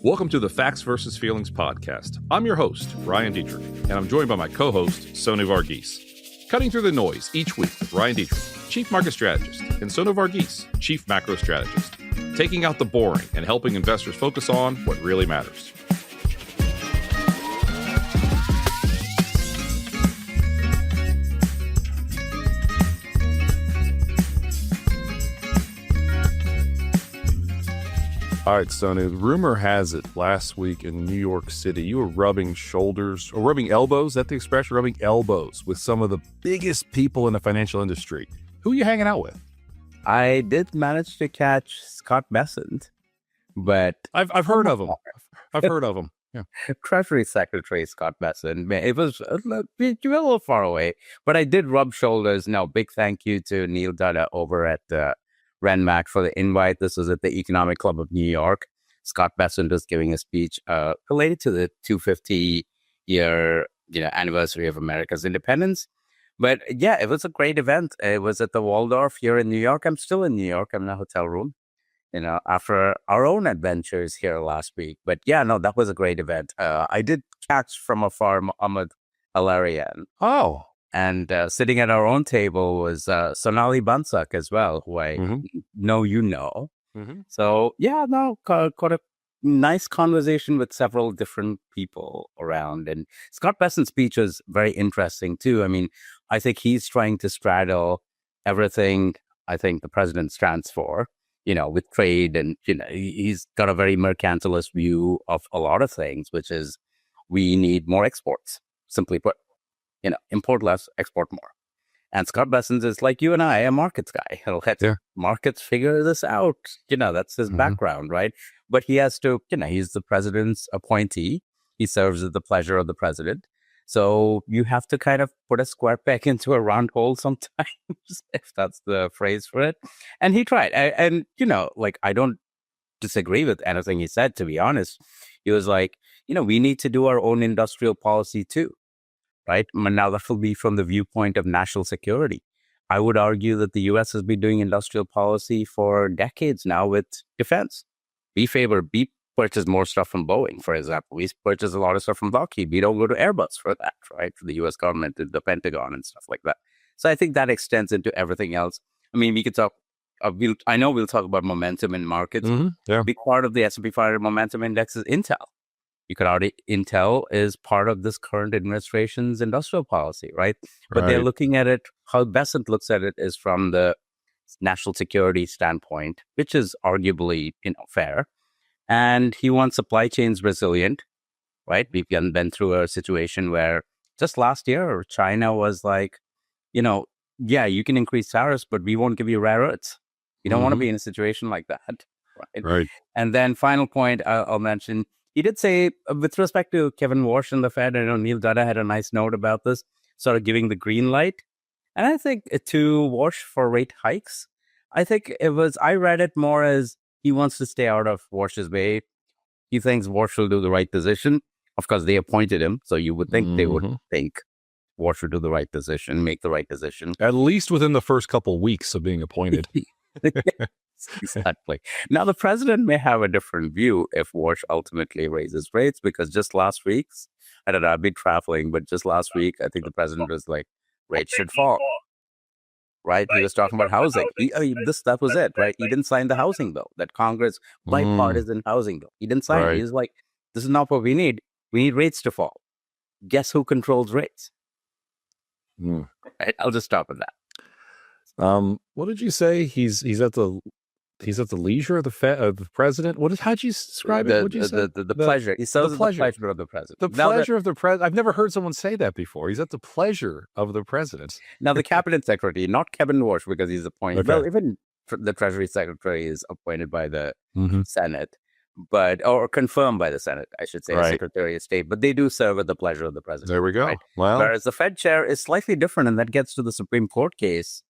Welcome to the Facts versus Feelings podcast. I'm your host, Ryan Detrick, and I'm joined by my co-host, Sonu Varghese. Cutting through the noise each week with Ryan Detrick, Chief Market Strategist, and Sonu Varghese, Chief Macro Strategist. Taking out the boring and helping investors focus on what really matters. All right, Sonu, rumor has it last week in New York City, you were rubbing shoulders or rubbing elbows, is that the expression? Rubbing elbows with some of the biggest people in the financial industry. Who are you hanging out with? I did manage to catch Scott Bessent, but I've heard of him. I've heard of him. Yeah. Treasury Secretary Scott Bessent. It was a little far away, but I did rub shoulders. Now, big thank you to Neil Dutta over at RenMac for the invite. This was at the Economic Club of New York. Scott Bessent was giving a speech related to the 250-year anniversary of America's independence. But yeah, it was a great event. It was at the Waldorf here in New York. I'm still in New York. I'm in a hotel room, after our own adventures here last week. But yeah, no, that was a great event. I did catch from afar Ahmed Alarian. Oh. And sitting at our own table was Sonali Bansal as well, who I know you know. Mm-hmm. So yeah, no, caught a nice conversation with several different people around. And Scott Bessent's speech was very interesting too. I mean, I think he's trying to straddle everything I think the president stands for, with trade. And, he's got a very mercantilist view of a lot of things, which is we need more exports, simply put. Import less, export more. And Scott Bessent is like you and I, a markets guy. He'll let markets figure this out. That's his background, right? But he has to, he's the president's appointee. He serves at the pleasure of the president. So you have to kind of put a square peg into a round hole sometimes, if that's the phrase for it. And he tried. And I don't disagree with anything he said, to be honest. He was like, we need to do our own industrial policy too. Right? Now, that will be from the viewpoint of national security. I would argue that the U.S. has been doing industrial policy for decades now with defense. We purchase more stuff from Boeing, for example. We purchase a lot of stuff from Lockheed. We don't go to Airbus for that, right? For the U.S. government, the Pentagon and stuff like that. So I think that extends into everything else. I mean, we could talk, I know we'll talk about momentum in markets. Mm-hmm. Yeah. A big part of the S&P 500 momentum index is Intel. You could argue Intel is part of this current administration's industrial policy, right? But they're looking at it, how Bessent looks at it is from the national security standpoint, which is arguably, fair. And he wants supply chains resilient, right? We've been through a situation where just last year, China was like, yeah, you can increase tariffs, but we won't give you rare earths. You don't want to be in a situation like that, right? And then final point I'll mention, he did say, with respect to Kevin Warsh and the Fed, I know Neil Dutta had a nice note about this, sort of giving the green light. And I think to Warsh for rate hikes, I read it more as he wants to stay out of Warsh's way. He thinks Warsh will do the right decision. Of course, they appointed him, so you would think they would think Warsh would do the right decision, make the right decision. At least within the first couple of weeks of being appointed. Exactly. Now, the president may have a different view if Warsh ultimately raises rates, because just last week, I don't know, I've been traveling, but just last week, I think the president was like, rates should fall. Right? He was talking about housing. That was it, right? He didn't sign the housing bill, that Congress bipartisan housing bill. He didn't sign it. He was like, this is not what we need. We need rates to fall. Guess who controls rates? Right? I'll just stop at that. What did you say? He's at the leisure of the president. How'd you describe it? What'd you say? The pleasure. He says the pleasure of the president. The pleasure of the president. I've never heard someone say that before. He's at the pleasure of the president. Now, the cabinet secretary, not Kevin Warsh, because he's appointed. Okay. Well, even the Treasury Secretary is appointed by the Senate, or confirmed by the Senate, I should say, Secretary of State. But they do serve at the pleasure of the president. There we go. Right? Well, whereas the Fed chair is slightly different, and that gets to the Supreme Court case.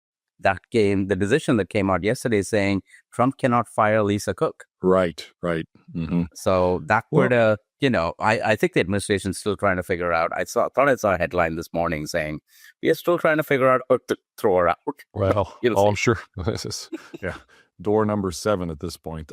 The decision that came out yesterday saying Trump cannot fire Lisa Cook. Right. Mm-hmm. So that would, I think the administration's still trying to figure out. Thought I saw a headline this morning saying we are still trying to figure out how to throw her out. Well, I'm sure this is door number 7 at this point.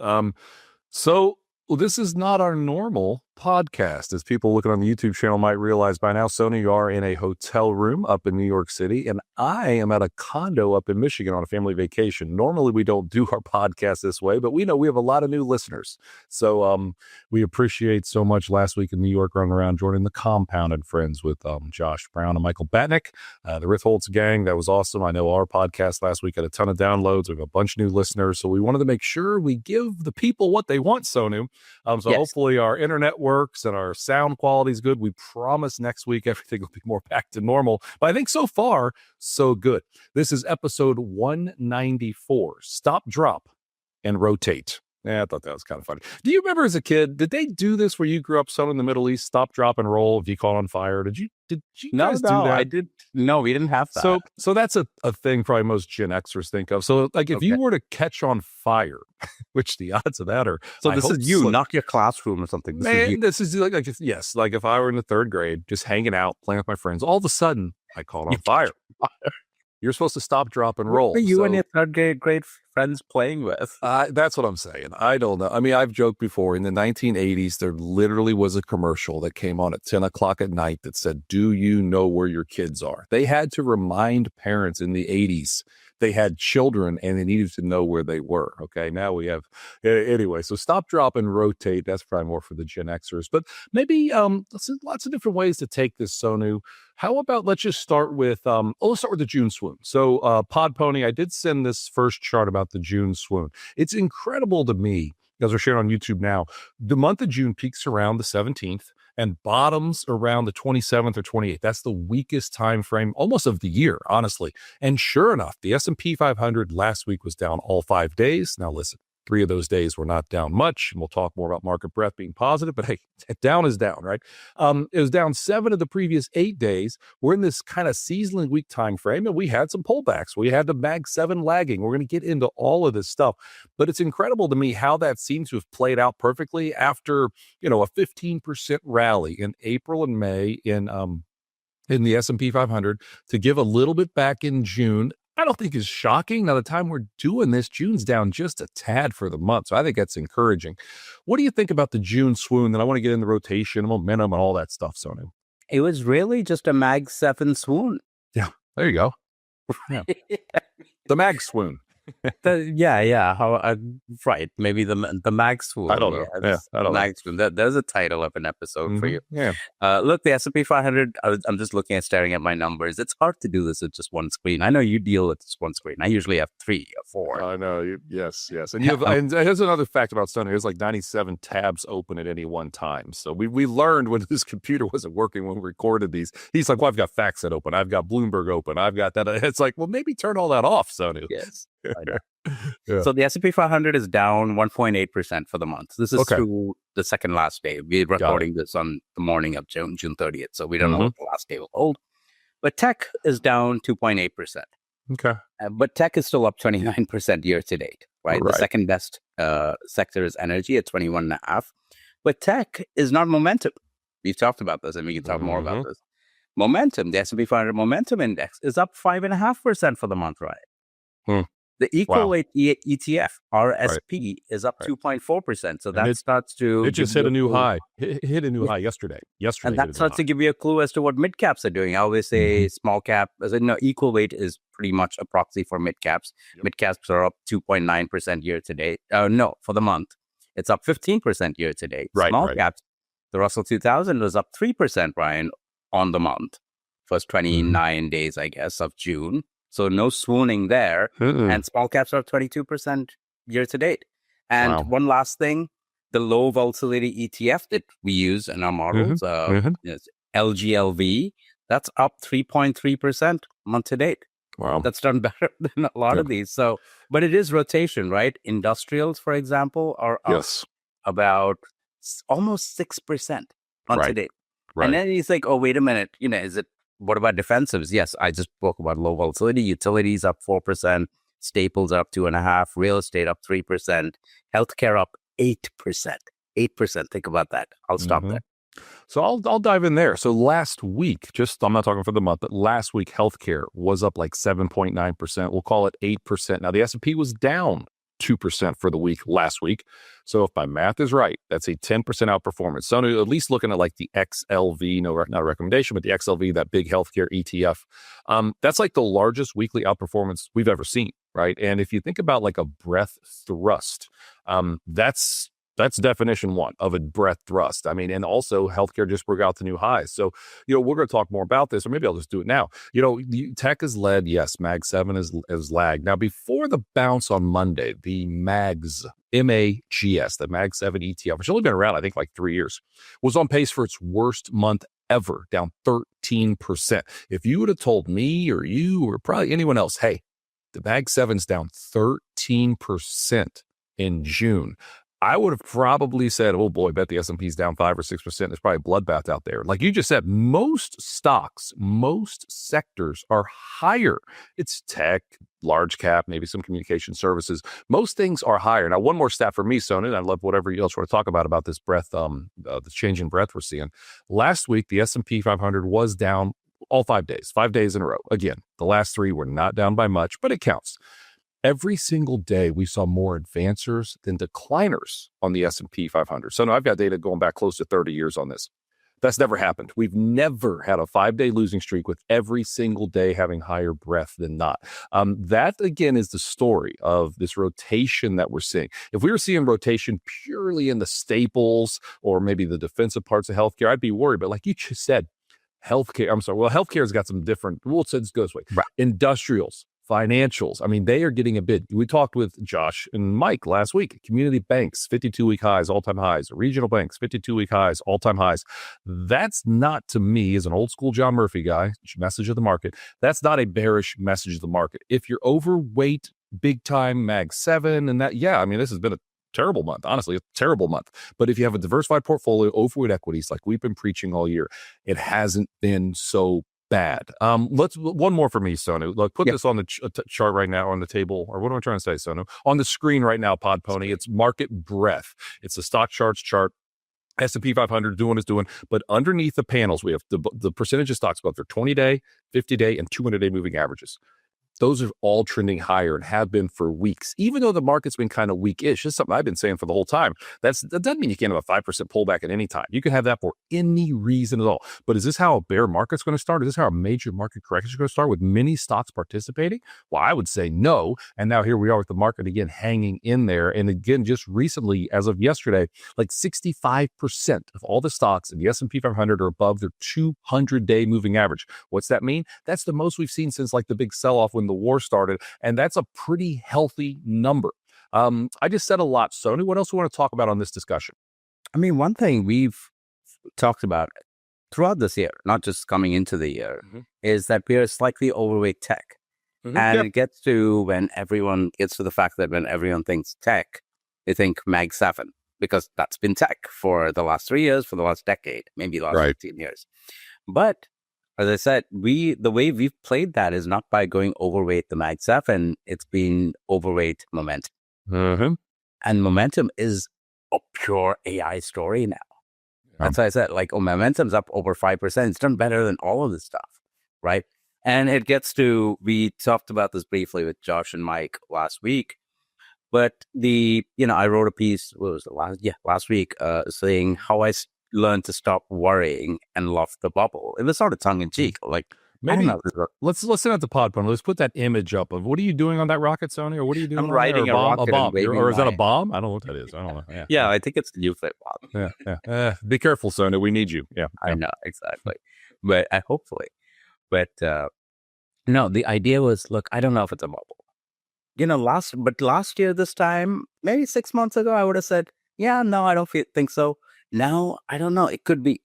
So Well, this is not our normal podcast. As people looking on the YouTube channel might realize by now, Sonu, you are in a hotel room up in New York City, and I am at a condo up in Michigan on a family vacation. Normally, we don't do our podcast this way, but we know we have a lot of new listeners. So we appreciate so much last week in New York running around joining the compound and friends with Josh Brown and Michael Batnick, the Ritholtz gang. That was awesome. I know our podcast last week had a ton of downloads. We have a bunch of new listeners. So we wanted to make sure we give the people what they want, Sonu. So Yes. hopefully our internet works and our sound quality is good. We promise next week everything will be more back to normal. But I think so far, so good. This is episode 194. Stop, drop, and rotate. Yeah, I thought that was kind of funny. Do you remember as a kid, did they do this where you grew up somewhere in the Middle East? Stop, drop, and roll if you caught on fire? Did you guys do that? I did. No, we didn't have that. So that's a thing probably most Gen Xers think of. So like if you were to catch on fire, which the odds of that are. So this is you, not your classroom or something. This is like if I were in the third grade, just hanging out, playing with my friends, all of a sudden I caught on fire. You're supposed to stop, drop, and roll. What are you and your third grade friends playing with? That's what I'm saying. I don't know. I mean, I've joked before. In the 1980s, there literally was a commercial that came on at 10 o'clock at night that said, "Do you know where your kids are?" They had to remind parents in the 80s they had children and they needed to know where they were. Okay, now we have anyway. So stop, drop, and rotate. That's probably more for the Gen Xers, but maybe lots of different ways to take this, Sonu. How about let's just start with let's start with the June swoon. So Pod Pony, I did send this first chart about the June swoon. It's incredible to me, as we're sharing on YouTube now. The month of June peaks around the 17th and bottoms around the 27th or 28th. That's the weakest time frame almost of the year, honestly. And sure enough, the S&P 500 last week was down all 5 days. Now listen, 3 of those days were not down much, and we'll talk more about market breadth being positive, but hey, down is down, right? It was down 7 of the previous 8 days. We're in this kind of seasonally weak time frame, and we had some pullbacks. We had the Mag 7 lagging. We're going to get into all of this stuff, but it's incredible to me how that seems to have played out perfectly after, a 15% rally in April and May in the S&P 500 to give a little bit back in June. I don't think is shocking. Now, the time we're doing this, June's down just a tad for the month. So I think that's encouraging. What do you think about the June swoon? Then I want to get in the rotation, momentum, and all that stuff, Sonu. It was really just a Mag 7 swoon. Yeah, there you go. Yeah. The Mag swoon. Right. Maybe the Mag swoon. I don't know. I don't Mag swoon. There's a title of an episode for you. Yeah. Look, the S&P 500. I'm just staring at my numbers. It's hard to do this with just one screen. I know you deal with just one screen. I usually have 3 or 4. I know. Yes. And you have. And here's another fact about Sonu. There's like 97 tabs open at any one time. So we learned when this computer wasn't working when we recorded these. He's like, "Well, I've got FactSet open. I've got Bloomberg open. I've got that." It's like, well, maybe turn all that off, Sonu. Yes. Yeah. So the S&P 500 is down 1.8% for the month. This is through the second last day. We're recording this on the morning of June 30th. So we don't know what the last day will hold. But tech is down 2.8%. Okay. But tech is still up 29% year to date, right? The second best sector is energy at 21.5%. But tech is not momentum. We've talked about this, and we can talk more about this. Momentum, the S&P 500 momentum index is up 5.5% for the month, right? The equal weight ETF, RSP, is up 2.4%. So that starts to... It just hit a new high. Hit a new high yesterday. And that starts to give you a clue as to what mid caps are doing. I always say small cap, equal weight is pretty much a proxy for mid caps. Yep. Mid caps are up 2.9% year to date. For the month. It's up 15% year to date. Small caps, the Russell 2000 was up 3%, Brian, on the month. First 29 days, I guess, of June. So no swooning there. And small caps are 22% year to date. And one last thing, the low volatility ETF that we use in our models, is LGLV, that's up 3.3% month to date. Wow. That's done better than a lot of these. So, but it is rotation, right? Industrials, for example, are up about almost 6% month to date. Right. And then you think, oh, wait a minute, what about defensives? Yes, I just spoke about low volatility. Utilities up 4%, staples up 2.5%, real estate up 3%, healthcare up 8%. 8%. Think about that. I'll stop there. So I'll dive in there. So last week, I'm not talking for the month, but last week healthcare was up like 7.9%. We'll call it 8%. Now the S&P was down 2% for the week last week. So if my math is right, that's a 10% outperformance. So at least looking at like the XLV, not a recommendation, but the XLV, that big healthcare ETF, that's like the largest weekly outperformance we've ever seen, right? And if you think about like a breadth thrust, that's definition one of a breadth thrust. I mean, and also healthcare just broke out to new highs. So, we're going to talk more about this, or maybe I'll just do it now. Tech has led, yes, Mag 7 is lagged. Now, before the bounce on Monday, the MAGS, MAGS, the Mag 7 ETF, which has only been around, I think, like 3 years, was on pace for its worst month ever, down 13%. If you would have told me or you or probably anyone else, hey, the Mag 7's down 13% in June, I would have probably said, oh boy, bet the S&P's down 5 or 6%. There's probably a bloodbath out there. Like you just said, most stocks, most sectors are higher. It's tech, large cap, maybe some communication services. Most things are higher. Now, one more stat for me, Sonu, and I love whatever else you want to talk about this breadth, the change in breadth we're seeing. Last week, the S&P 500 was down all 5 days, 5 days in a row. Again, the last 3 were not down by much, but it counts. Every single day, we saw more advancers than decliners on the S&P 500. So now I've got data going back close to 30 years on this. That's never happened. We've never had a 5-day losing streak with every single day having higher breadth than not. That, again, is the story of this rotation that we're seeing. If we were seeing rotation purely in the staples or maybe the defensive parts of healthcare, I'd be worried. But like you just said, healthcare has got some different rules. It goes away. Right. Industrials, financials, I mean, they are getting a bid. We talked with Josh and Mike last week. Community banks, 52-week highs, all-time highs. Regional banks, 52-week highs, all-time highs. That's not, to me, as an old-school John Murphy guy, message of the market, that's not a bearish message of the market. If you're overweight, big-time Mag 7 and that, yeah, I mean, this has been a terrible month, honestly, a terrible month. But if you have a diversified portfolio, overweight equities, like we've been preaching all year, it hasn't been so bad. Let's one more for me, Sonu. Look, put this on the chart right now on the table, or what am I trying to say, Sonu? On the screen right now, Pod Pony. It's market breadth. It's the stock charts chart. S&P 500 doing what it's doing, but underneath the panels, we have the percentage of stocks above their 20-day, 50-day, and 200-day moving averages. Those are all trending higher and have been for weeks, even though the market's been kind of weak-ish. It's something I've been saying for the whole time. That doesn't mean you can't have a 5% pullback at any time. You can have that for any reason at all. But is this how a bear market's going to start? Is this how a major market correction is going to start with many stocks participating? Well, I would say no. And now here we are with the market again hanging in there. And again, just recently, as of yesterday, like 65% of all the stocks in the S&P 500 are above their 200-day moving average. What's that mean? That's the most we've seen since like the big sell-off when the war started, and that's a pretty healthy number. I just said a lot, Sonu. What else do we want to talk about on this discussion? I mean, one thing we've talked about throughout this year, not just coming into the year, is that we are slightly overweight tech. And it gets to the fact that when everyone thinks tech, they think Mag 7, because that's been tech for the last 3 years, for the last decade, maybe the last 15 years. But as I said, the way we've played that is not by going overweight the Mag 7, it's been overweight momentum. And momentum is a pure AI story now. That's why I said, like, momentum's up over 5%. It's done better than all of this stuff, right? And it gets to, we talked about this briefly with Josh and Mike last week, but I wrote a piece, last week, saying how I learn to stop worrying and love the bubble. It was sort of tongue in cheek. Like, maybe let's send out the pod pun. Let's put that image up of what are you doing on that rocket, Sony, or what are you doing? I'm riding a rocket, or is that a bomb? I don't know what that is. I don't know. Yeah, I think it's the U-flip bomb. Be careful, Sony. We need you. Yeah, I know exactly. But hopefully, no. The idea was, look, I don't know if it's a bubble. Last year this time, maybe 6 months ago, I would have said, yeah, no, I don't think so. Now, I don't know. It could be.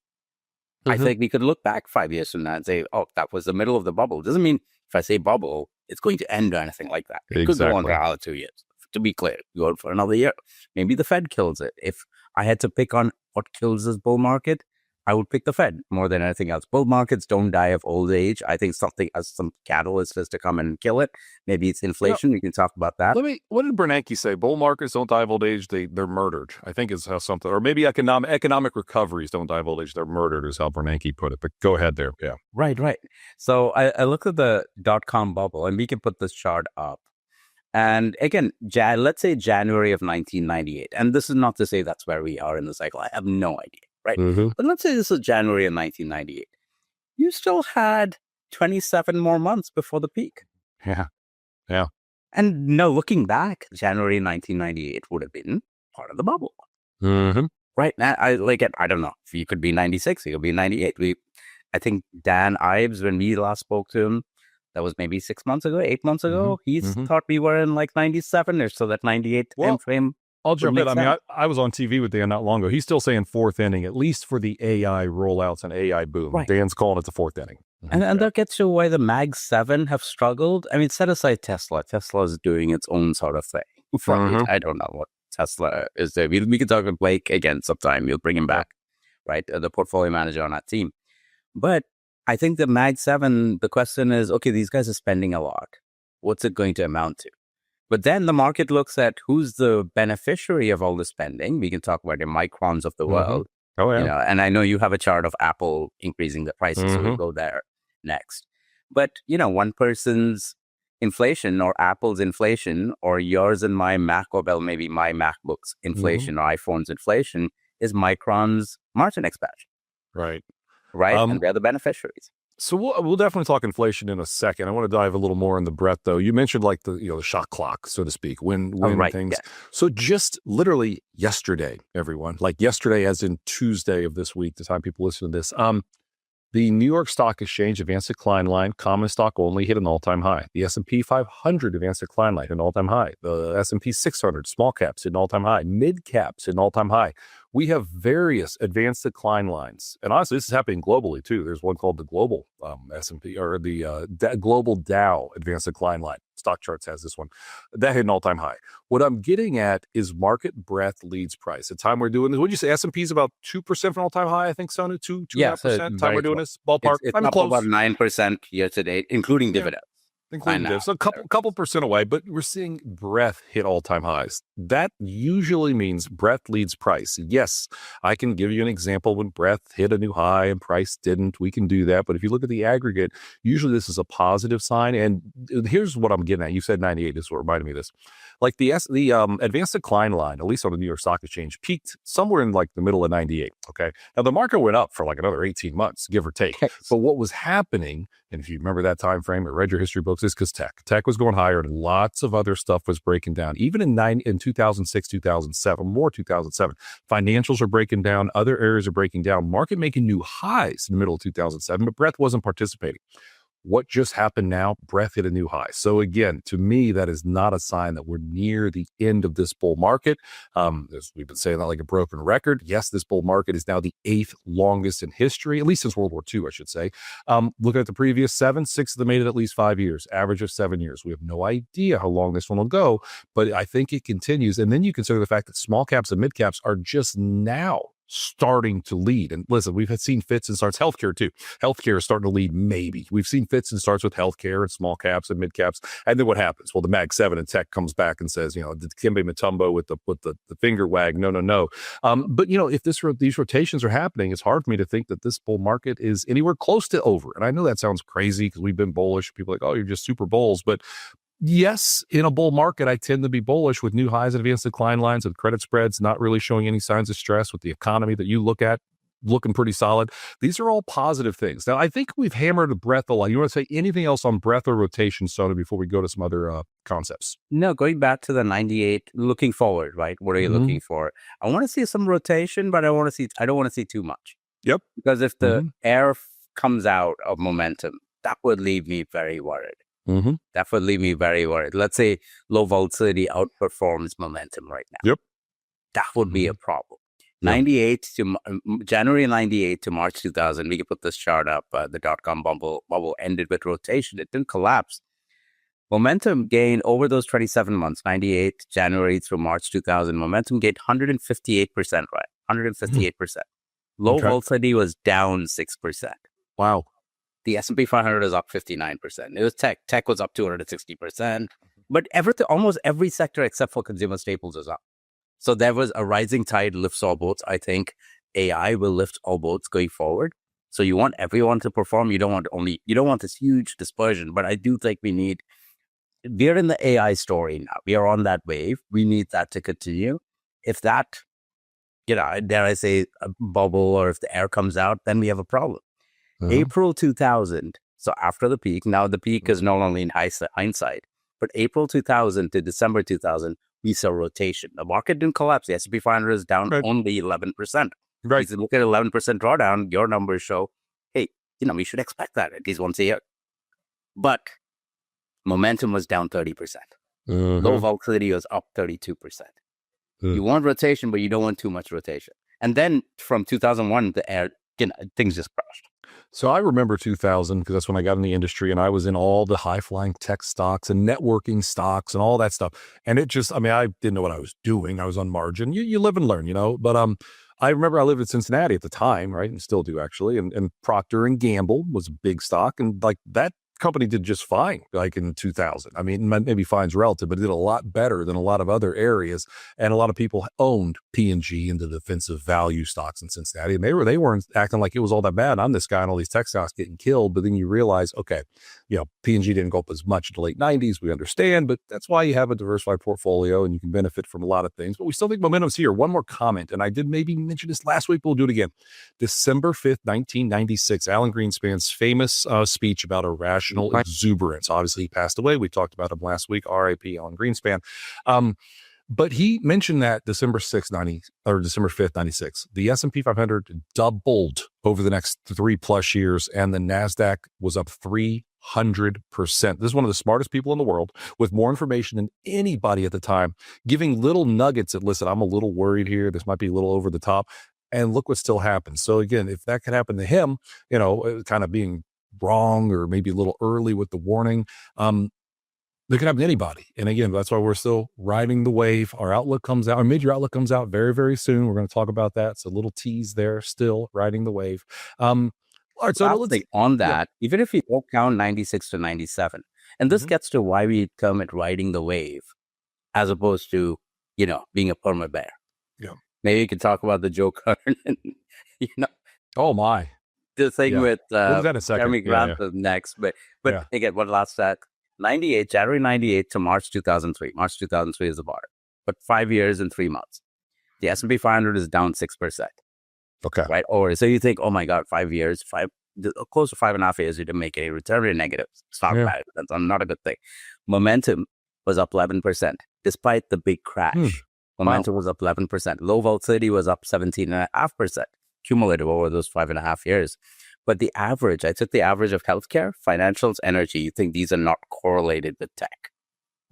I think we could look back 5 years from now and say, oh, that was the middle of the bubble. It doesn't mean if I say bubble, it's going to end or anything like that. It could go on for another 2 years. To be clear, go on for another year. Maybe the Fed kills it. If I had to pick on what kills this bull market, I would pick the Fed more than anything else. Bull markets don't die of old age. I think something as some catalyst is to come and kill it. Maybe it's inflation. We can talk about that. What did Bernanke say? Bull markets don't die of old age. They're murdered. I think is how something, or maybe economic recoveries don't die of old age. They're murdered is how Bernanke put it. But go ahead there. Yeah. Right. So I looked at the .com bubble, and we can put this chart up. And again, let's say January of 1998. And this is not to say that's where we are in the cycle. I have no idea, right? But let's say this is January of 1998. You still had 27 more months before the peak. Yeah. And no, looking back, January 1998 would have been part of the bubble. Right now, I don't know. He could be 96, he could be 98. I think Dan Ives, when we last spoke to him, that was maybe 8 months ago. He thought we were in like 97ish, so that 98 time frame. I'll jump in. I mean, I was on TV with Dan not long ago. He's still saying fourth inning, at least for the AI rollouts and AI boom. Right. Dan's calling it the fourth inning. And that gets to why the Mag 7 have struggled. I mean, set aside Tesla. Tesla is doing its own sort of thing. I don't know what Tesla is there. We can talk with Blake again sometime. We'll bring him back, right? The portfolio manager on that team. But I think the Mag 7, the question is, okay, these guys are spending a lot. What's it going to amount to? But then the market looks at who's the beneficiary of all the spending. We can talk about the Microns of the world. Oh, yeah. You know, and I know you have a chart of Apple increasing the prices, so we'll go there next. But, you know, one person's inflation or Apple's inflation or yours and my Mac, or well, maybe my MacBook's inflation or iPhone's inflation is Micron's margin expansion. Right. And they're the beneficiaries. So we'll definitely talk inflation in a second. I want to dive a little more in the breadth, though. You mentioned like the shot clock, so to speak, when things. Yeah. So just literally yesterday, everyone, like yesterday, as in Tuesday of this week, the time people listen to this, the New York Stock Exchange advanced decline line, common stock only, hit an all-time high. The S&P 500 advanced decline line hit an all-time high. The S&P 600 small caps hit an all-time high. Mid caps hit an all-time high. We have various advanced decline lines, and honestly, this is happening globally too. There's one called the global S&P or the global Dow advanced decline line. Stock Charts has this one that hit an all-time high. What I'm getting at is market breadth leads price. The time we're doing this, would you say S&P is about 2% from all-time high? I think Sonu 2.5%. Time we're doing this ballpark. It's up close. About 9% year to date, including dividends. Including divs, so a couple percent away, but we're seeing breadth hit all-time highs. That usually means breadth leads price. Yes, I can give you an example when breadth hit a new high and price didn't. We can do that, but if you look at the aggregate, usually this is a positive sign. And here's what I'm getting at. You said 98. This is what reminded me of this. Like the advanced decline line, at least on the New York Stock Exchange, peaked somewhere in like the middle of 98. Okay, now the market went up for like another 18 months, give or take. But what was happening, and if you remember that time frame, or read your history books, is because tech was going higher, and lots of other stuff was breaking down. Even in 2006, 2007, more 2007, financials are breaking down, other areas are breaking down. Market making new highs in the middle of 2007, but breadth wasn't participating. What just happened now? Breadth hit a new high. So again, to me, that is not a sign that we're near the end of this bull market. We've been saying that like a broken record. Yes, this bull market is now the 8th longest in history, at least since World War II, I should say. Looking at the previous 7, 6 of them made it at least 5 years, average of 7 years. We have no idea how long this one will go, but I think it continues. And then you consider the fact that small caps and mid caps are just now starting to lead. And listen, we've seen fits and starts. Healthcare too. Healthcare is starting to lead. Maybe we've seen fits and starts with healthcare and small caps and mid caps. And then what happens? Well, the Mag 7 and tech comes back and says, Dikembe Mutombo with the finger wag. No. But if these rotations are happening, it's hard for me to think that this bull market is anywhere close to over. And I know that sounds crazy because we've been bullish. People are like, oh, you're just super bulls. But yes, in a bull market, I tend to be bullish with new highs and advanced decline lines and credit spreads not really showing any signs of stress, with the economy that you look at looking pretty solid. These are all positive things. Now, I think we've hammered the breadth a lot. You want to say anything else on breadth or rotation, Sonu, before we go to some other concepts? No, going back to the 98, looking forward, right? What are you looking for? I want to see some rotation, but I don't want to see too much. Yep. Because if the air comes out of momentum, that would leave me very worried. That would leave me very worried. Let's say low volatility outperforms momentum right now. Yep. That would be a problem. 98 to January 98 to March 2000. We can put this chart up. The Dotcom bubble ended with rotation. It didn't collapse. Momentum gain over those 27 months, 98 January through March 2000. Momentum gained 158%, right? 158%. Low volatility was down 6%. Wow. The S&P 500 is up 59%. It was tech. Tech was up 260%. But almost every sector except for consumer staples is up. So there was a rising tide lifts all boats. I think AI will lift all boats going forward. So you want everyone to perform. You don't want this huge dispersion. But I do think we need we're in the AI story now. We are on that wave. We need that to continue. If that, dare I say, a bubble, or if the air comes out, then we have a problem. April 2000, so after the peak, now the peak is no longer in hindsight, but April 2000 to December 2000, we saw rotation. The market didn't collapse. The S&P 500 is down only 11%. Right. If you look at 11% drawdown, your numbers show, hey, we should expect that at least once a year. But momentum was down 30%. Low volatility was up 32%. You want rotation, but you don't want too much rotation. And then from 2001, the air, things just crashed. So I remember 2000 because that's when I got in the industry, and I was in all the high-flying tech stocks and networking stocks and all that stuff. And it just, I didn't know what I was doing. I was on margin. You live and learn, But I remember I lived in Cincinnati at the time, right? And still do, actually. And Procter & Gamble was a big stock. And like that company did just fine, like in 2000. Maybe fine's relative, but it did a lot better than a lot of other areas. And a lot of people owned P&G and the defensive value stocks in Cincinnati. And they weren't acting like it was all that bad. I'm this guy and all these tech stocks getting killed. But then you realize, okay, P&G didn't go up as much in the late 90s. We understand, but that's why you have a diversified portfolio and you can benefit from a lot of things. But we still think momentum's here. One more comment, and I did maybe mention this last week, but we'll do it again. December 5th, 1996, Alan Greenspan's famous speech about irrational exuberance. Obviously, he passed away. We talked about him last week. R.I.P. Alan Greenspan. But he mentioned that December 5th, 96, the S&P 500 doubled over the next 3+ years, and the NASDAQ was up 300%. This is one of the smartest people in the world with more information than anybody at the time, giving little nuggets that, listen, I'm a little worried here. This might be a little over the top. And look what still happens. So again, if that could happen to him, kind of being wrong or maybe a little early with the warning, it can happen to anybody. And again, that's why we're still riding the wave. Our outlook comes out, our major outlook comes out very, very soon. We're going to talk about that. So a little tease there, still riding the wave. All right. So let's think on that, even if you don't count 96 to 97, and this gets to why we term it riding the wave, as opposed to, being a perma bear. Yeah. Maybe you could talk about the Joe Kernan, Oh my. The thing with we'll do that in a second. Jeremy Grant next. But again, one last stat. January 98 to March 2003. March 2003 is the bar. But 5 years and 3 months. The S&P 500 is down 6%. Okay. Right? Or so you think, oh my God, 5 years, close to 5.5 years, you didn't make any return, you're negative. It's not bad. That's not a good thing. Momentum was up 11%, despite the big crash. Momentum was up 11%. Low volatility was up 17.5%, cumulative over those 5.5 years. But the average, I took the average of healthcare, financials, energy. You think these are not correlated with tech,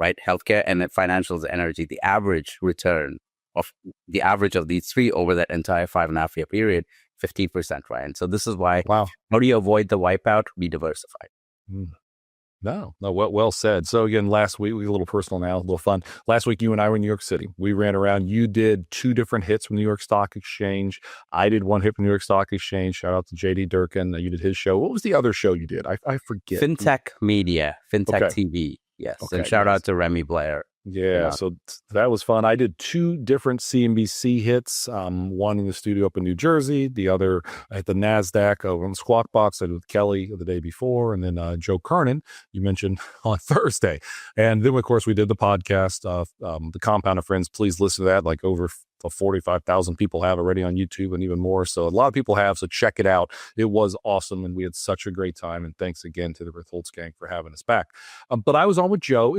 right? Healthcare and financials, energy, the average return of these three over that entire 5.5 year period, 15%, right? And so this is why, how do you avoid the wipeout? Be diversified. No, well said. So again, last week, we get a little personal now, a little fun. Last week, you and I were in New York City. We ran around. You did 2 different hits from New York Stock Exchange. I did 1 hit from New York Stock Exchange. Shout out to JD Durkin. You did his show. What was the other show you did? I forget. FinTech Media, FinTech TV. Yes. Okay, and shout out to Remy Blair. Yeah, so that was fun. I did 2 different CNBC hits, one in the studio up in New Jersey, the other at the NASDAQ over on Squawk Box. I did with Kelly the day before, and then Joe Kernan, you mentioned, on Thursday. And then, of course, we did the podcast, The Compound of Friends. Please listen to that, like over 45,000 people have already on YouTube and even more. So a lot of people have, so check it out. It was awesome, and we had such a great time. And thanks again to the Ritholtz gang for having us back. But I was on with Joe.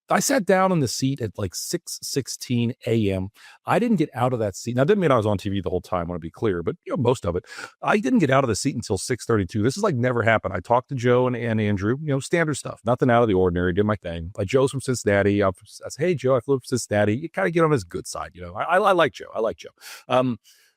I sat down in the seat at like 6:16 a.m. I didn't get out of that seat. Now, it didn't mean I was on TV the whole time, I want to be clear, but most of it. I didn't get out of the seat until 6:32. This is like never happened. I talked to Joe and Andrew, standard stuff, nothing out of the ordinary, did my thing. Like Joe's from Cincinnati. I said, hey, Joe, I flew from Cincinnati. You kind of get on his good side, I like Joe.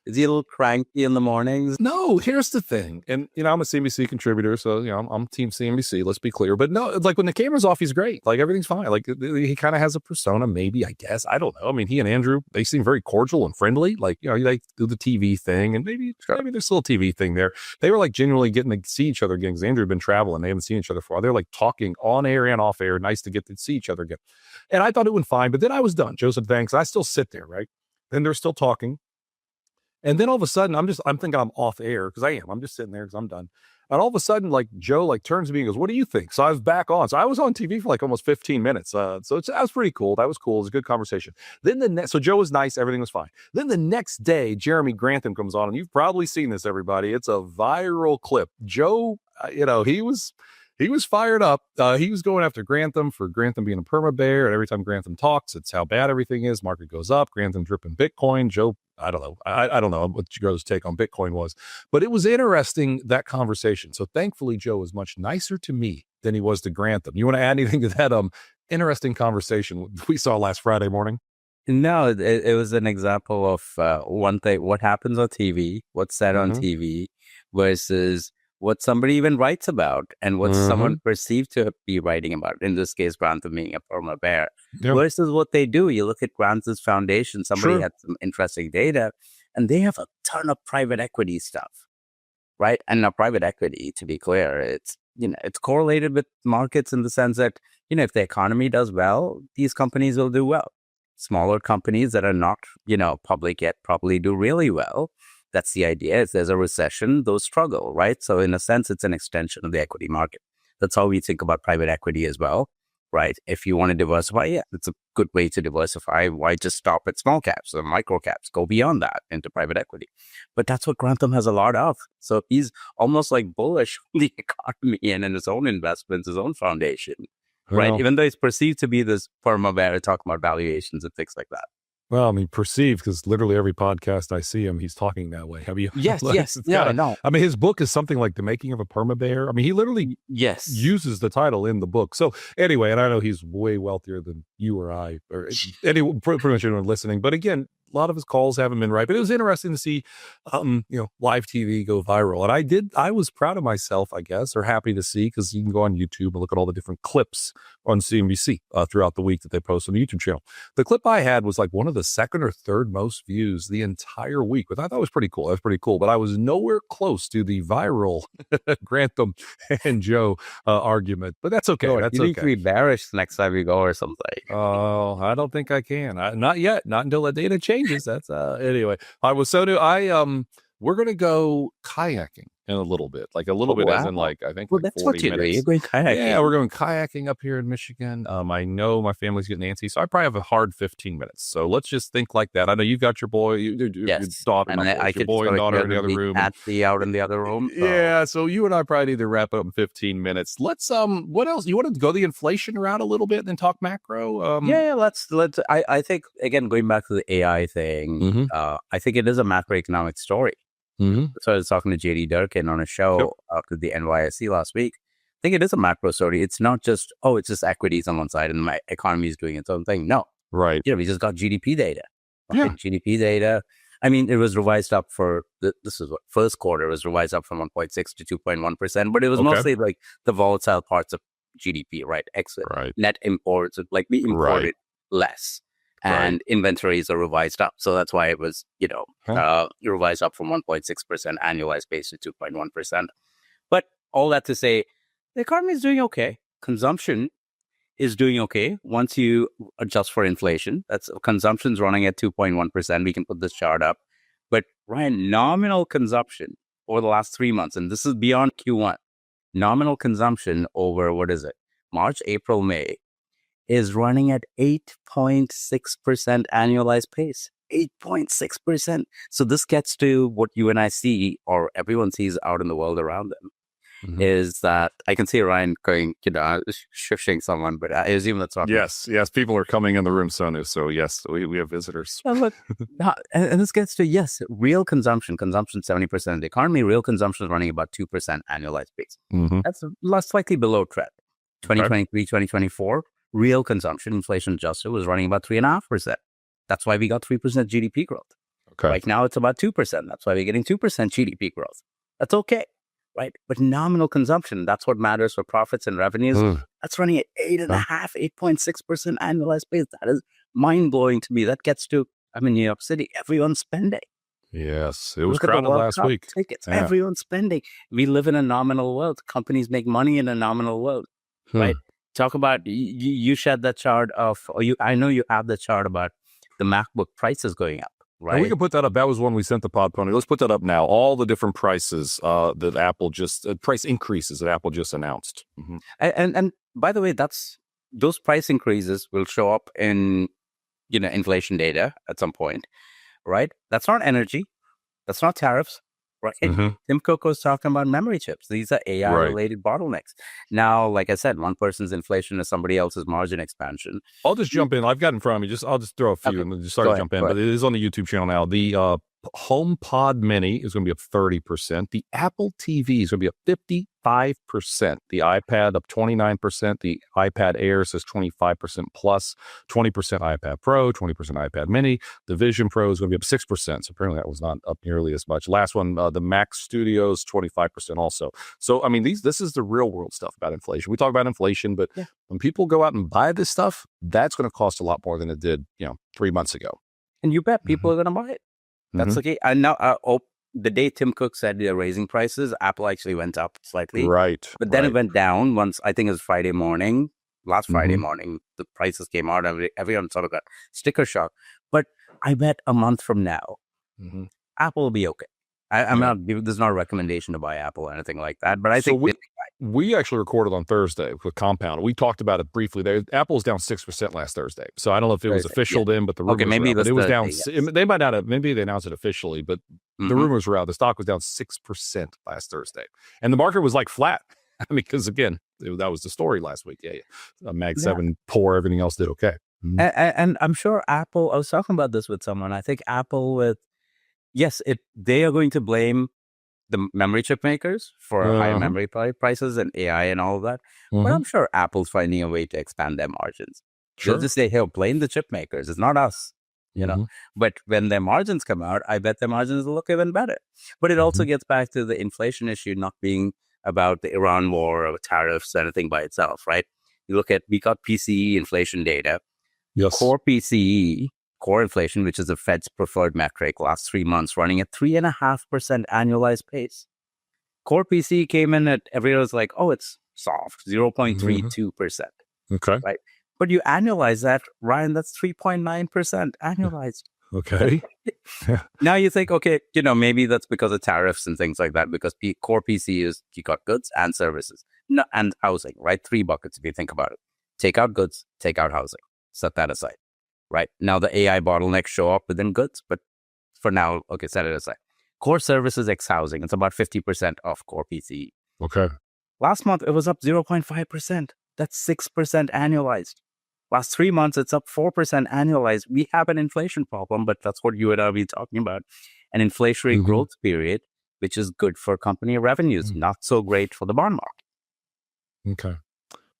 Is he a little cranky in the mornings? No, here's the thing. And, I'm a CNBC contributor, so, I'm team CNBC, let's be clear. But no, like when the camera's off, he's great. Like everything's fine. Like he kind of has a persona, maybe, I guess. I don't know. He and Andrew, they seem very cordial and friendly. Like, they do the TV thing, and maybe there's still a TV thing there. They were like genuinely getting to see each other again because Andrew had been traveling. They haven't seen each other for a while. They're like talking on air and off air. Nice to get to see each other again. And I thought it went fine, but then I was done. Joe said, thanks. I still sit there, right? Then they're still talking. And then all of a sudden, I'm thinking I'm off air because I am. I'm just sitting there because I'm done. And all of a sudden, like Joe like turns to me and goes, "What do you think?" So I was back on. So I was on TV for like almost 15 minutes. So that was pretty cool. That was cool. It was a good conversation. Then so Joe was nice. Everything was fine. Then the next day, Jeremy Grantham comes on, and you've probably seen this, everybody. It's a viral clip. Joe, he was fired up. He was going after Grantham for Grantham being a perma bear. And every time Grantham talks, it's how bad everything is. Market goes up. Grantham dripping Bitcoin. Joe, I don't know. I don't know what Joe's take on Bitcoin was, but it was interesting, that conversation. So thankfully, Joe was much nicer to me than he was to Grantham. You want to add anything to that interesting conversation we saw last Friday morning? No, it was an example of one thing, what happens on TV, what's said on TV versus what somebody even writes about and what someone perceived to be writing about. In this case, Grantham being a perma bear versus what they do. You look at Grantham's foundation, somebody had some interesting data, and they have a ton of private equity stuff, right? And now private equity, to be clear, it's correlated with markets in the sense that, if the economy does well, these companies will do well. Smaller companies that are not, public yet probably do really well. That's the idea. If there's a recession, those struggle, right? So in a sense, it's an extension of the equity market. That's how we think about private equity as well, right? If you want to diversify, it's a good way to diversify. Why just stop at small caps or micro caps? Go beyond that into private equity. But that's what Grantham has a lot of. So he's almost like bullish on the economy and in his own investments, his own foundation, right? Even though he's perceived to be this perma bear talking about valuations and things like that. Well, I mean, perceived, because literally every podcast I see him, he's talking that way. Have you? Yes, yes. Yeah, no. I mean, his book is something like The Making of a Perma Bear. I mean, he literally uses the title in the book. So anyway, and I know he's way wealthier than you or I, or anyone, pretty much anyone listening. But again, a lot of his calls haven't been right, but it was interesting to see, live TV go viral. And I was proud of myself, I guess, or happy to see, because you can go on YouTube and look at all the different clips on CNBC throughout the week that they post on the YouTube channel. The clip I had was like one of the second or third most views the entire week, which I thought was pretty cool. That was pretty cool, but I was nowhere close to the viral Grantham and Joe argument, but that's okay. That's you need to be bearish next time you go or something. Oh, I don't think I can. Not yet. Not until the data changes. That's anyway. I was we're gonna go kayaking in a little bit, like a little bit, as in like I think. Well, like that's 40 what you do. minutes. You're going kayaking. Yeah, we're going kayaking up here in Michigan. I know my family's getting antsy, so I probably have a hard 15 minutes. So let's just think like that. I know you've got your boy, your daughter, and your boy and daughter in the other room, out in the other room. So. Yeah, so you and I probably need to wrap up in 15 minutes. Let's what else? You want to go the inflation route a little bit and then talk macro? Let's. I think, again, going back to the AI thing, I think it is a macroeconomic story. So I was talking to JD Durkin on a show after the NYSE last week. I think it is a macro story. It's not just, it's just equities on one side and my economy is doing its own thing. No. Right. We just got GDP data. Right? Yeah. GDP data. I mean, it was revised up for, this is what, first quarter was revised up from 1.6 to 2.1%, but it was mostly like the volatile parts of GDP, right? Exit, net imports, like we imported less. And inventories are revised up. So that's why it was, revised up from 1.6% annualized base to 2.1%. But all that to say, the economy is doing okay. Consumption is doing okay once you adjust for inflation. That's consumption's running at 2.1%. We can put this chart up. But Ryan, nominal consumption over the last 3 months, and this is beyond Q1, nominal consumption over, March, April, May, is running at 8.6% annualized pace. 8.6%. So this gets to what you and I see, or everyone sees out in the world around them, is that I can see Ryan going, shushing someone, but I assume that's not. Yes, people are coming in the room, Sonu. So yes, we have visitors. And this gets to, real consumption 70% of the economy, real consumption is running about 2% annualized pace. That's slightly below trend. 2023, 2024. Real consumption, inflation adjusted, was running about 3.5%. That's why we got 3% GDP growth. Okay. Right now it's about 2%. That's why we're getting 2% GDP growth. That's okay, right? But nominal consumption, that's what matters for profits and revenues. That's running at 8.6% annualized pace. That is mind-blowing to me. That gets to, I'm in New York City, everyone's spending. Yes, it was crowded last week. Tickets, everyone's spending. We live in a nominal world. Companies make money in a nominal world, right? Talk about, you shared that chart of, I know you have the chart about the MacBook prices going up. right? And we can put that up. That was one we sent the Pod Pony. Let's put that up now. All the different prices that Apple just price increases that Apple just announced. Mm-hmm. And by the way, those price increases will show up in inflation data at some point, right? That's not energy. That's not tariffs, right? Mm-hmm. Tim Cook was talking about memory chips. These are AI-related bottlenecks. Now, like I said, one person's inflation is somebody else's margin expansion. I'll just jump in. I've got in front of me. I'll just throw a few and just start to jump in. But it is on the YouTube channel now. The HomePod Mini is going to be up 30%. The Apple TV is going to be up 55%. The iPad up 29%. The iPad Air says 25% plus, 20% iPad Pro, 20% iPad Mini. The Vision Pro is going to be up 6%. So apparently that was not up nearly as much. Last one, the Mac Studios, 25% also. So, I mean, this is the real world stuff about inflation. We talk about inflation, but when people go out and buy this stuff, that's going to cost a lot more than it did, 3 months ago. And you bet people are going to buy it. That's okay. And now, the day Tim Cook said they're raising prices, Apple actually went up slightly. Right. But then it went down once, I think it was Friday morning. Last Friday morning, the prices came out. Everyone sort of got sticker shock. But I bet a month from now, Apple will be okay. I'm not, this is not a recommendation to buy Apple or anything like that. But I think we actually recorded on Thursday with Compound. We talked about it briefly. Apple's down 6% last Thursday. So I don't know if it was official then, but the rumors were out. But it was down. Yes. They might not have. Maybe they announced it officially, but the rumors were out. The stock was down 6% last Thursday, and the market was like flat. I mean, because again, that was the story last week. Mag 7 poor. Everything else did okay. And I'm sure Apple. I was talking about this with someone. I think Apple they are going to blame the memory chip makers for higher memory prices and AI and all of that. But I'm sure Apple's finding a way to expand their margins. They'll just say, hey, blame the chip makers. It's not us, But when their margins come out, I bet their margins will look even better. But it also gets back to the inflation issue not being about the Iran war or tariffs, anything by itself, right? You look at, we got PCE inflation data. Yes. Core PCE, core inflation, which is the Fed's preferred metric, last 3 months running at 3.5% annualized pace. Core PCE came in at, everyone was like, oh, it's soft, 0.32%. Okay. Right. But you annualize that, Ryan, that's 3.9% annualized. Okay. Now you think, okay, maybe that's because of tariffs and things like that, because core PCE is, you got goods and services, and housing, right? 3 buckets if you think about it. Take out goods, take out housing, set that aside. Right. Now the AI bottlenecks show up within goods, but for now, okay, set it aside. Core services ex housing, it's about 50% of core PCE. Okay. Last month, it was up 0.5%. That's 6% annualized. Last 3 months, it's up 4% annualized. We have an inflation problem, but that's what you and I will be talking about. An inflationary growth period, which is good for company revenues, not so great for the bond market. Okay.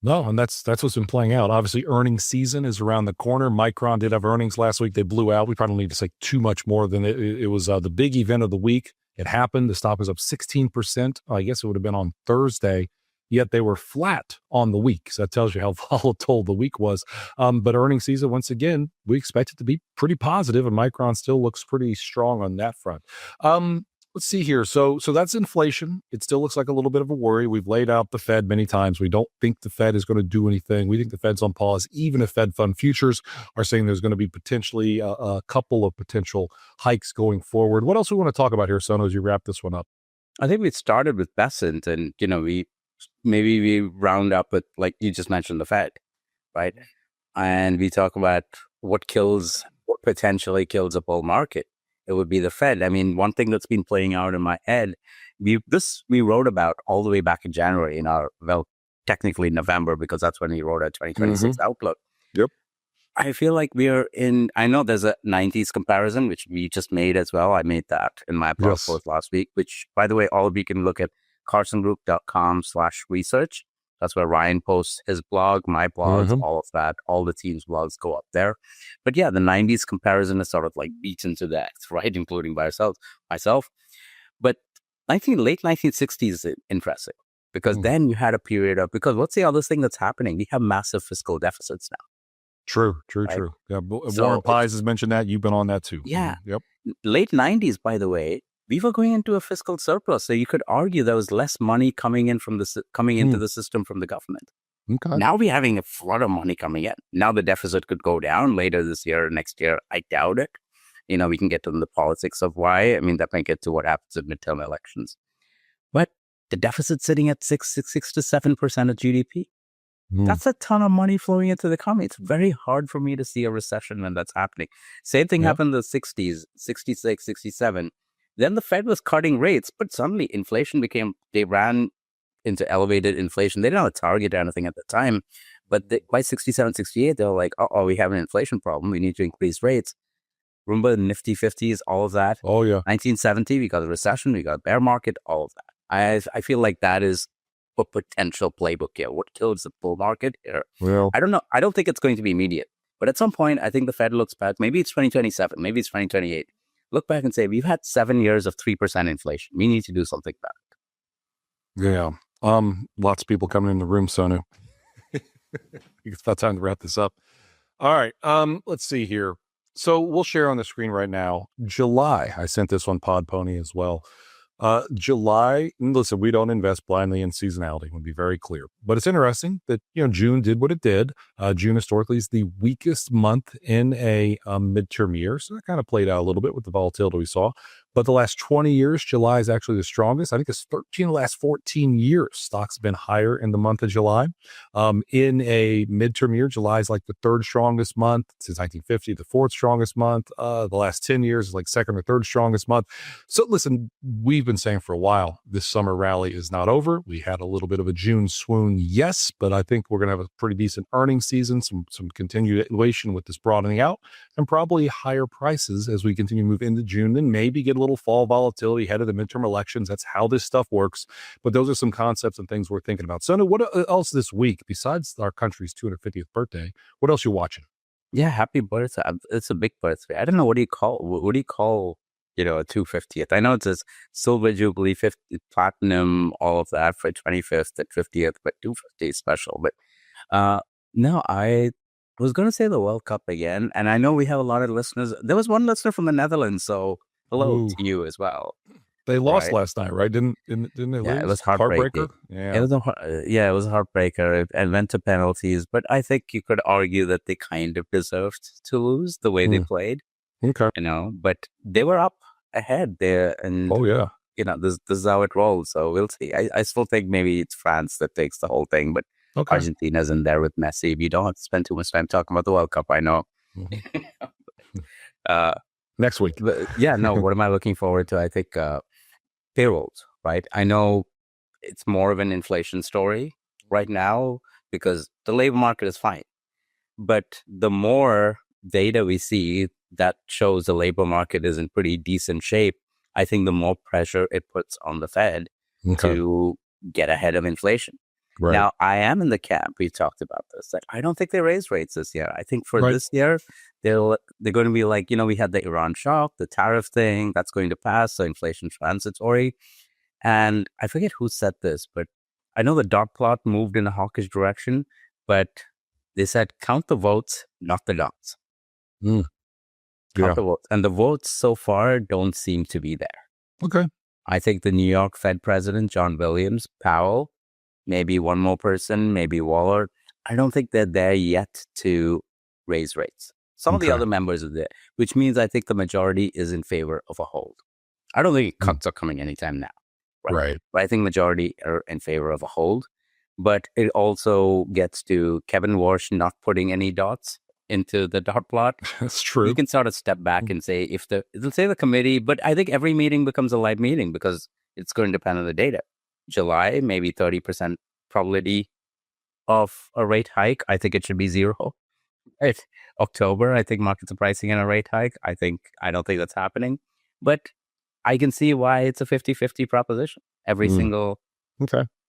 No, and that's what's been playing out. Obviously, earnings season is around the corner. Micron did have earnings last week. They blew out. We probably don't need to say too much more than it was the big event of the week. It happened. The stock was up 16%. I guess it would have been on Thursday, yet they were flat on the week. So that tells you how volatile the week was. But earnings season, once again, we expect it to be pretty positive, and Micron still looks pretty strong on that front. Let's see here. So that's inflation. It still looks like a little bit of a worry. We've laid out the Fed many times. We don't think the Fed is going to do anything. We think the Fed's on pause. Even if Fed fund futures are saying there's going to be potentially a couple of potential hikes going forward. What else do we want to talk about here, Sonu, as you wrap this one up? I think we started with Bessent, and we round up with, like you just mentioned, the Fed, right? And we talk about what potentially kills a bull market. It would be the Fed. I mean, one thing that's been playing out in my head, we wrote about all the way back in January in our, technically November, because that's when we wrote our 2026 outlook. Yep. I feel like I know there's a 90s comparison, which we just made as well. I made that in my blog post last week, which, by the way, all of you can look at carsongroup.com/research. That's where Ryan posts his blog, my blogs, all of that. All the team's blogs go up there. But yeah, the 90s comparison is sort of like beaten to death, right? Including by myself. But late 1960s is interesting, because then you had a period of, because what's the other thing that's happening? We have massive fiscal deficits now. True. Yeah, Warren Pies has mentioned that. You've been on that too. Yeah. Yep. Late 90s, by the way, we were going into a fiscal surplus. So you could argue there was less money coming into the system from the government. Okay. Now we're having a flood of money coming in. Now the deficit could go down later this year or next year. I doubt it. We can get to the politics of why. I mean, that might get to what happens in midterm elections. But the deficit's sitting at 6 to 7% of GDP. That's a ton of money flowing into the economy. It's very hard for me to see a recession when that's happening. Same thing happened in the 60s, 66, 67. Then the Fed was cutting rates, but suddenly inflation they ran into elevated inflation. They didn't have a target or anything at the time, but by 67, 68, they were like, we have an inflation problem. We need to increase rates. Remember the nifty 50s, all of that? Oh, yeah. 1970, we got a recession, we got a bear market, all of that. I feel like that is a potential playbook here. What kills the bull market here? Well, I don't know. I don't think it's going to be immediate. But at some point, I think the Fed looks back. Maybe it's 2027. Maybe it's 2028. Look back and say, we've had 7 years of 3% inflation. We need to do something about it. Yeah. Lots of people coming in the room, Sonu. It's about time to wrap this up. All right. Let's see here. So we'll share on the screen right now. July. I sent this on Pod Pony as well. July, listen, we don't invest blindly in seasonality. I want to be very clear. But it's interesting that, June did what it did. June historically is the weakest month in a midterm year. So that kind of played out a little bit with the volatility we saw. But the last 20 years, July is actually the strongest. I think it's 13 of the last 14 years. Stocks have been higher in the month of July. In a midterm year, July is like the third strongest month since 1950, the fourth strongest month. The last 10 years is like second or third strongest month. So listen, we've been saying for a while, this summer rally is not over. We had a little bit of a June swoon, yes, but I think we're going to have a pretty decent earnings season, some continuation with this broadening out, and probably higher prices as we continue to move into June, then maybe get a little fall volatility ahead of the midterm elections. That's how this stuff works. But those are some concepts and things we're thinking about. Sonu, what else this week, besides our country's 250th birthday, what else you watching? Yeah, happy birthday. It's a big birthday. I don't know, what do you call a 250th? I know it's a silver jubilee, 50 platinum, all of that for 25th and 50th, but 250 is special. But no, I was going to say the World Cup again, and I know we have a lot of listeners. There was one listener from the Netherlands, so hello to you as well. They lost last night, right? Didn't they lose? Yeah, it was heartbreaking. Yeah. It was a heartbreaker and went to penalties. But I think you could argue that they kind of deserved to lose the way they played. Okay. But they were up ahead there, and this is how it rolls. So we'll see. I still think maybe it's France that takes the whole thing, but Argentina's in there with Messi. You don't have to spend too much time talking about the World Cup, I know. Next week. But what am I looking forward to? I think payrolls, right? I know it's more of an inflation story right now because the labor market is fine. But the more data we see that shows the labor market is in pretty decent shape, I think the more pressure it puts on the Fed to get ahead of inflation. Right. Now, I am in the camp, we talked about this, that I don't think they raise rates this year. I think for this year, they're going to be like, we had the Iran shock, the tariff thing, that's going to pass, so inflation transitory. And I forget who said this, but I know the dot plot moved in a hawkish direction, but they said count the votes, not the dots. Count the votes. And the votes so far don't seem to be there. Okay. I think the New York Fed president, John Williams, Powell, maybe one more person, maybe Waller. I don't think they're there yet to raise rates. Some of the other members are there, which means I think the majority is in favor of a hold. I don't think cuts are coming anytime now. Right. But I think majority are in favor of a hold. But it also gets to Kevin Warsh not putting any dots into the dot plot. That's true. You can sort of step back and say, it'll say the committee, but I think every meeting becomes a live meeting because it's going to depend on the data. July, maybe 30% probability of a rate hike. I think it should be 0. Right. October, I think markets are pricing in a rate hike. I don't think that's happening. But I can see why it's a 50-50 proposition every single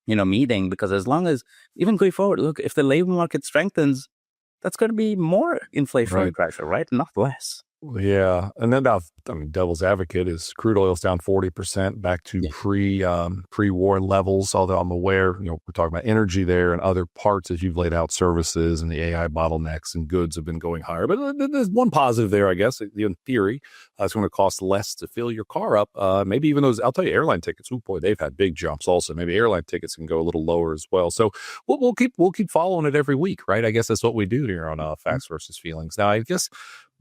meeting, because as long as, even going forward, look, if the labor market strengthens, that's going to be more inflationary pressure, right? Not less. Yeah. And then devil's advocate is crude oil's down 40% back to pre-war levels. Although I'm aware, we're talking about energy there and other parts as you've laid out, services and the AI bottlenecks and goods have been going higher. But there's one positive there, I guess. In theory, it's going to cost less to fill your car up. Maybe even those, I'll tell you, airline tickets. Oh boy, they've had big jumps also. Maybe airline tickets can go a little lower as well. So we'll keep following it every week, right? I guess that's what we do here on Facts versus Feelings. Now, I guess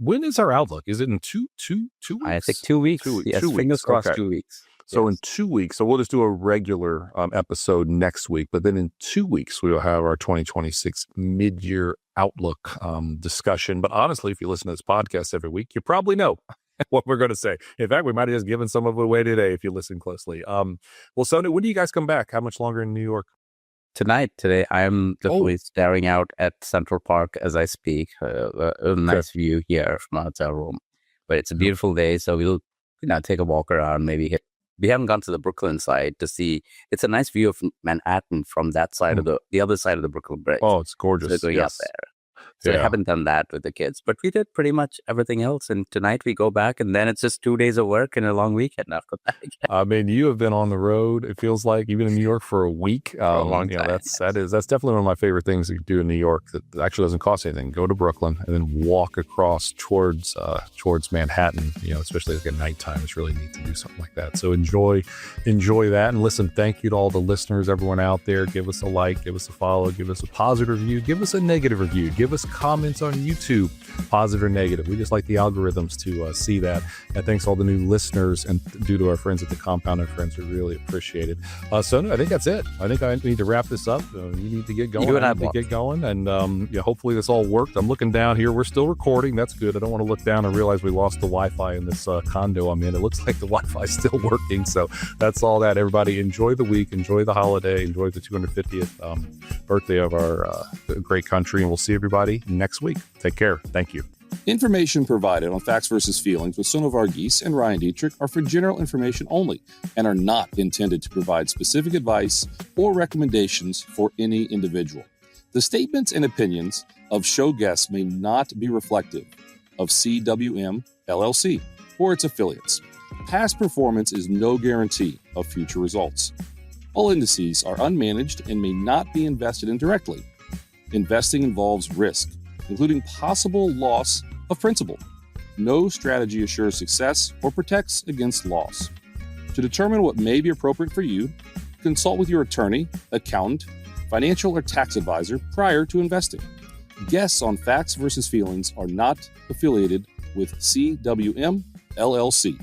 when is our outlook? Is it in two weeks? I think 2 weeks. Yes, fingers crossed, okay. 2 weeks. So Yes. in 2 weeks, so we'll just do a regular episode next week, but then in 2 weeks, we will have our 2026 mid-year outlook discussion. But honestly, if you listen to this podcast every week, you probably know what we're going to say. In fact, we might have just given some of it away today if you listen closely. Well, Sonu, when do you guys come back? How much longer in New York? Today, I am definitely staring out at Central Park as I speak. A nice view here from our hotel room. But it's a beautiful day, so we'll take a walk around, maybe we haven't gone to the Brooklyn side to see. It's a nice view of Manhattan from that side of the other side of the Brooklyn Bridge. Oh, it's gorgeous. So going up there. So I haven't done that with the kids, but we did pretty much everything else. And tonight we go back, and then it's just 2 days of work and a long weekend after that. I mean, you have been on the road. It feels like even in New York for a week. For a long time. That's definitely one of my favorite things to do in New York. That actually doesn't cost anything. Go to Brooklyn and then walk across towards Manhattan. Especially like at nighttime, it's really neat to do something like that. So enjoy that. And listen, thank you to all the listeners, everyone out there. Give us a like, give us a follow, give us a positive review, give us a negative review, give us comments on YouTube, positive or negative. We just like the algorithms to see that. And thanks to all the new listeners and due to our friends at the Compound and Friends, we really appreciate it. Sonu, I think that's it. I think I need to wrap this up. You need to get going. You and I get going. And hopefully this all worked. I'm looking down here. We're still recording. That's good. I don't want to look down and realize we lost the Wi-Fi in this condo I'm in. It looks like the Wi-Fi is still working. So that's all that. Everybody enjoy the week. Enjoy the holiday. Enjoy the 250th birthday of our great country. And we'll see everybody next week. Take care. Thank you. Information provided on Facts versus Feelings with Sonu Varghese and Ryan Detrick are for general information only and are not intended to provide specific advice or recommendations for any individual. The statements and opinions of show guests may not be reflective of CWM, LLC, or its affiliates. Past performance is no guarantee of future results. All indices are unmanaged and may not be invested in directly. Investing involves risk, including possible loss of principal. No strategy assures success or protects against loss. To determine what may be appropriate for you, consult with your attorney, accountant, financial or tax advisor prior to investing. Guests on Facts versus Feelings are not affiliated with CWM, LLC.